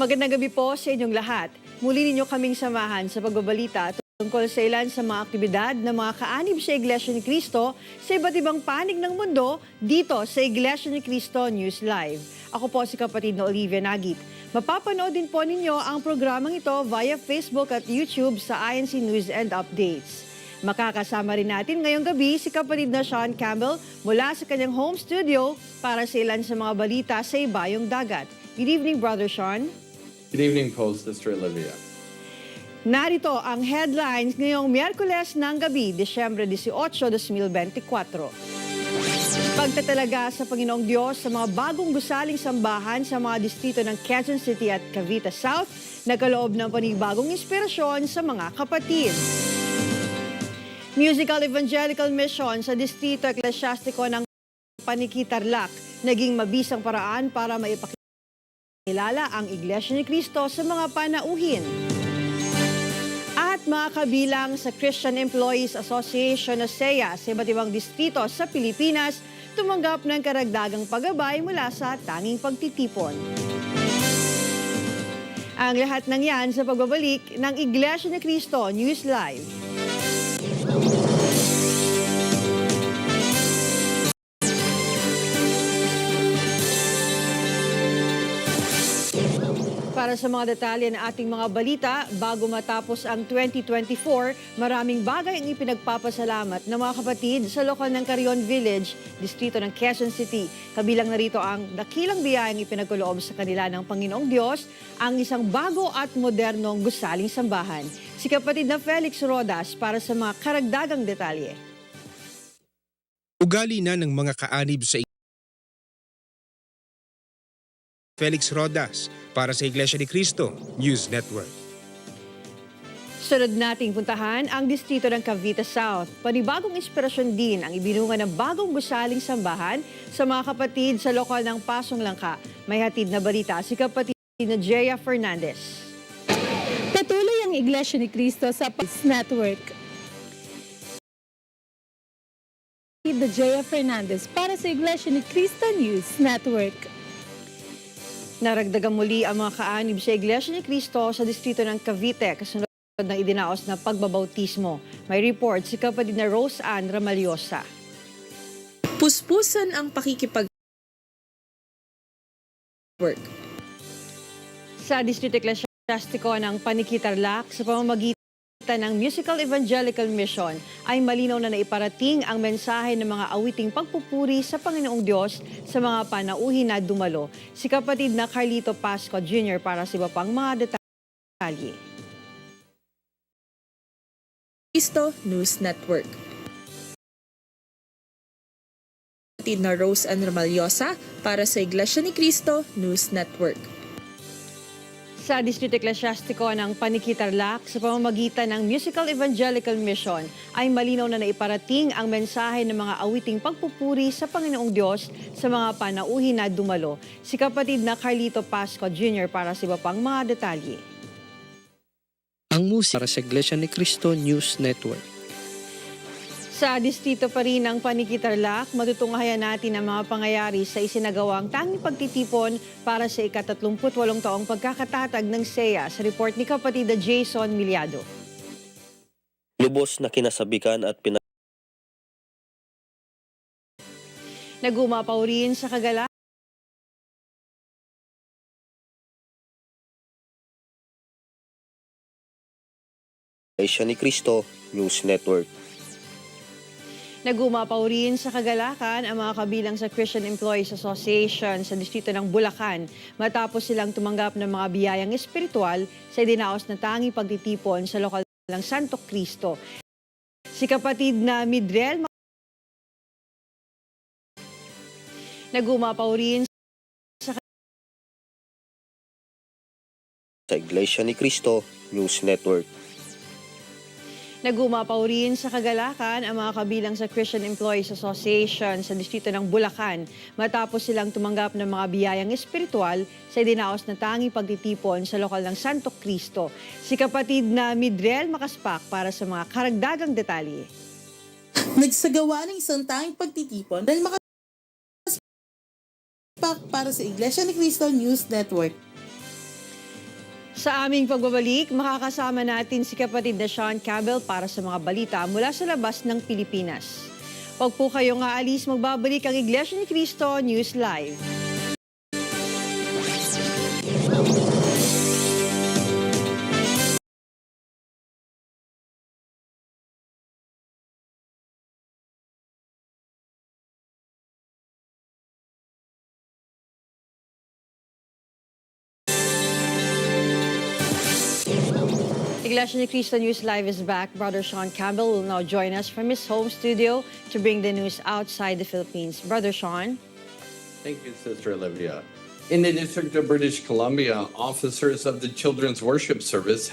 Magandang gabi po sa inyong lahat. Muli ninyo kaming samahan sa pagbabalita tungkol sa ilan sa mga aktibidad ng mga kaanib sa Iglesia ni Cristo sa iba't ibang panig ng mundo dito sa Iglesia ni Cristo News Live. Ako po si kapatid na Olivia Nagit. Mapapanood din po ninyo ang programang ito via Facebook at YouTube sa INC News and Updates. Makakasama rin natin ngayong gabi si kapatid na Sean Campbell mula sa kanyang home studio para sa ilan sa mga balita sa ibayong dagat. Good evening, Brother Sean. Good evening po, Sister Olivia. Narito ang headlines ngayong Miyerkules ng gabi, Disyembre 18, 2024. Pagtatalaga sa Panginoong Diyos sa mga bagong gusaling sambahan sa mga distrito ng Quezon City at Cavite South, nagkaloob ng panibagong inspirasyon sa mga kapatid. Musical Evangelical Mission sa Distrito Eklesyastiko ng Panikitarlac, naging mabisang paraan para maipakilala ang Iglesia ni Cristo sa mga panauhin. At mga kabilang sa Christian Employees Association o SEA sa iba't ibang distrito sa Pilipinas, tumanggap ng karagdagang paggabay mula sa tanging pagtitipon. Ang lahat ng yan sa pagbabalik ng Iglesia ni Cristo News Live. Para sa mga detalye ng ating mga balita, bago matapos ang 2024, maraming bagay ang ipinagpapasalamat ng mga kapatid sa lokal ng Carrion Village, distrito ng Quezon City. Kabilang narito ang dakilang biyayang ipinagkaloob sa kanila ng Panginoong Diyos, ang isang bago at modernong gusaling sambahan. Si kapatid na Felix Rodas para sa mga karagdagang detalye. Ugali na ng mga kaanib sa Felix Rodas para sa Iglesia ni Cristo News Network. Sunod nating puntahan ang distrito ng Cavite South. Panibagong inspirasyon din ang ibinunga ng bagong gusaling sambahan sa mga kapatid sa lokal ng Pasong Langka. May hatid na balita si kapatid na Jaya Fernandez. Patuloy ang Iglesia ni Cristo sa News Network. The Jaya Fernandez para sa Iglesia ni Cristo News Network. Naragdagan muli ang mga kaanib sa Iglesia ni Cristo sa distrito ng Cavite kasunod ng idinaos na pagbabautismo. May report si kapatid na Rose Ann Ramaliosa. Puspusan ang pakikipag-work. Sa distrito eklesyastiko ng Panikitarlac sa pamamagitan ng Musical Evangelical Mission ay malinaw na naiparating ang mensahe ng mga awiting pagpupuri sa Panginoong Diyos sa mga panauhin na dumalo. Si kapatid na Carlito Pasco Jr. para sa iba pang mga detalye. Cristo News Network. Kapatid na Rose Ann Ramaliosa para sa Iglesia ni Cristo News Network. Sa distrito eklesyastiko ng Panikitarlac sa pamamagitan ng Musical Evangelical Mission ay malinaw na naiparating ang mensahe ng mga awiting pagpupuri sa Panginoong Diyos sa mga panauhin na dumalo. Si kapatid na Carlito Pasco Jr. para sa iba pang mga detalye. Ang musika para sa Iglesia ni Cristo News Network. Sa distrito pa rin ng Panikitarlac, matutunghayan natin ang mga pangyayari sa isinagawang tanging pagtitipon para sa ika-38 taong pagkakatatag ng SEA sa report ni kapatid na Jason Miliado. Lubos na kinasabikan at Nagumapaw rin sa kagalakan Iglesia ni Cristo News Network. Nagumapaw rin sa kagalakan ang mga kabilang sa Christian Employees Association sa distrito ng Bulacan matapos silang tumanggap ng mga biyayang espiritual sa idinaos na tanging pagtitipon sa lokal ng Santo Cristo. Si kapatid na Midrel nagumapaw rin Sa Iglesia ni Cristo News Network. Nagumapaw rin sa kagalakan ang mga kabilang sa Christian Employees Association sa distrito ng Bulacan matapos silang tumanggap ng mga biyayang espiritual sa idinaos na tanging pagtitipon sa lokal ng Santo Cristo. Si kapatid na Midrel Makaspak para sa mga karagdagang detalye. Nagsagawa ng isang tanging pagtitipon dahil makaspak para sa Iglesia ni Cristo News Network. Sa aming pagbabalik, makakasama natin si kapatid na Sean Campbell para sa mga balita mula sa labas ng Pilipinas. Huwag po kayong aalis, magbabalik ang Iglesia ni Cristo News Live. Iglesia ni Cristo News Live is back. Brother Sean Campbell will now join us from his home studio to bring the news outside the Philippines. Brother Sean. Thank you, Sister Olivia. In the District of British Columbia, officers of the Children's Worship Service